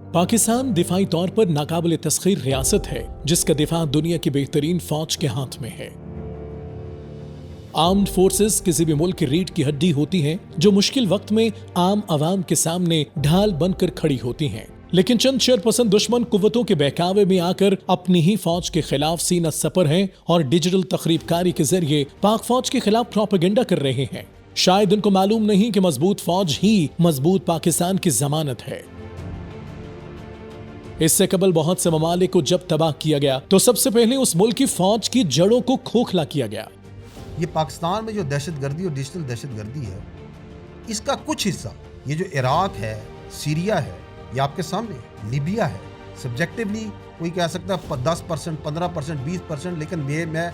पाकिस्तान दिफाई तौर पर नाकाबिल तस्खीर रियासत है जिसका दिफा दुनिया की बेहतरीन फौज के हाथ में है। आर्म्ड फोर्सेस किसी भी मुल्क की रीढ़ की हड्डी होती हैं जो मुश्किल वक्त में आम आवाम के सामने ढाल बनकर खड़ी होती हैं। लेकिन चंद शरपसंद दुश्मन कुव्वतों के बहकावे में आकर अपनी ही फौज के खिलाफ सीना सपर हैं और डिजिटल तखरीबकारी के जरिए पाक फौज के खिलाफ प्रोपेगेंडा कर रहे हैं। शायद उनको मालूम नहीं कि मजबूत फौज ही मजबूत पाकिस्तान की जमानत है। इससे कबल बहुत से ममालिक को जब तबाह किया गया तो सबसे पहले उस मुल्क की फौज की जड़ों को खोखला किया गया। ये पाकिस्तान में जो दहशतगर्दी और डिजिटल दहशतगर्दी है, इसका कुछ हिस्सा ये जो इराक है, सीरिया है, ये आपके सामने लीबिया है। सब्जेक्टिवली कोई कह सकता है 10%, 15%, 20%, लेकिन मैं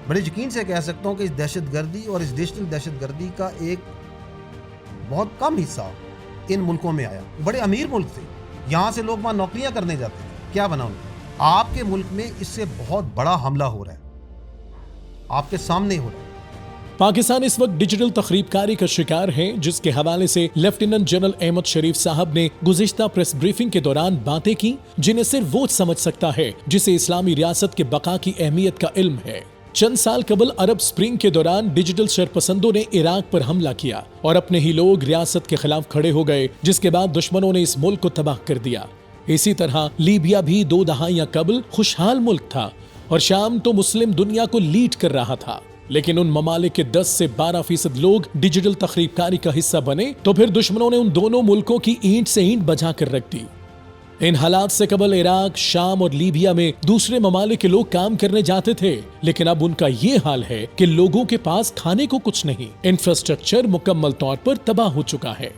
बड़े यकीन से कह सकता हूँ कि इस दहशतगर्दी और इस डिजिटल दहशतगर्दी का एक बहुत कम हिस्सा इन मुल्कों में आया। बड़े अमीर मुल्क थे, यहाँ से लोग वहाँ नौकरियाँ करने जाते थे। क्या बना उन्होंने? आपके मुल्क में इससे बहुत बड़ा हमला हो रहा है, आपके सामने हो रहा है। पाकिस्तान इस वक्त डिजिटल तखरीबकारी का शिकार है, जिसके हवाले से लेफ्टिनेंट जनरल अहमद शरीफ साहब ने गुज़िश्ता प्रेस ब्रीफिंग के दौरान बातें की जिन्हें सिर्फ वो समझ सकता है जिसे इस्लामी रियासत के बका की अहमियत का इल्म है। चंद साल कबल अरब स्प्रिंग के दौरान डिजिटल शरपसंदों ने इराक पर हमला किया और अपने ही लोग रियासत के खिलाफ खड़े हो गए, जिसके बाद दुश्मनों ने इस मुल्क को तबाह कर दिया। इसी तरह लीबिया भी 2 दहाइयां कबल खुशहाल मुल्क था और शाम तो मुस्लिम दुनिया को लीड कर रहा था। लेकिन उन ममालिक के 10 से 12% लोग डिजिटल तखरीबकारी का हिस्सा बने तो फिर दुश्मनों ने उन दोनों मुल्कों की ईंट से ईंट बजा कर रख दी। इन हालात से कबल इराक, शाम और लीबिया में दूसरे ममालिक के लोग काम करने जाते थे, लेकिन अब उनका ये हाल है कि लोगों के पास खाने को कुछ नहीं। इंफ्रास्ट्रक्चर मुकम्मल तौर पर तबाह हो चुका है।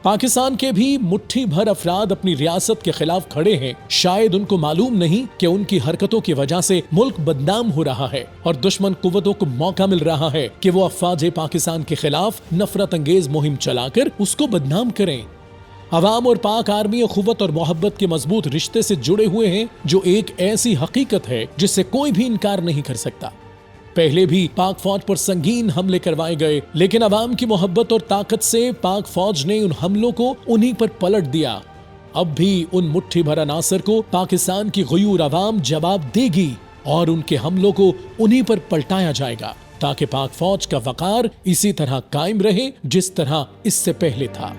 पाकिस्तान के भी मुट्ठी भर अफराद अपनी रियासत के खिलाफ खड़े हैं। शायद उनको मालूम नहीं कि उनकी हरकतों की वजह से मुल्क बदनाम हो रहा है और दुश्मन कुव्वतों को मौका मिल रहा है कि वो अफवाज पाकिस्तान के खिलाफ नफरत अंगेज मुहिम चलाकर उसको बदनाम करें। अवाम और पाक आर्मी अखुवत और मोहब्बत के मजबूत रिश्ते से जुड़े हुए हैं, जो एक ऐसी हकीकत है जिससे कोई भी इनकार नहीं कर सकता। पहले भी पाक फौज पर संगीन हमले करवाए गए, लेकिन अवाम की मोहब्बत और ताकत से पाक फौज ने उन हमलों को उन्हीं पर पलट दिया। अब भी उन मुट्ठी भर अनासर को पाकिस्तान की गयूर अवाम जवाब देगी और उनके हमलों को उन्हीं पर पलटाया जाएगा, ताकि पाक फौज का वकार इसी तरह कायम रहे जिस तरह इससे पहले था।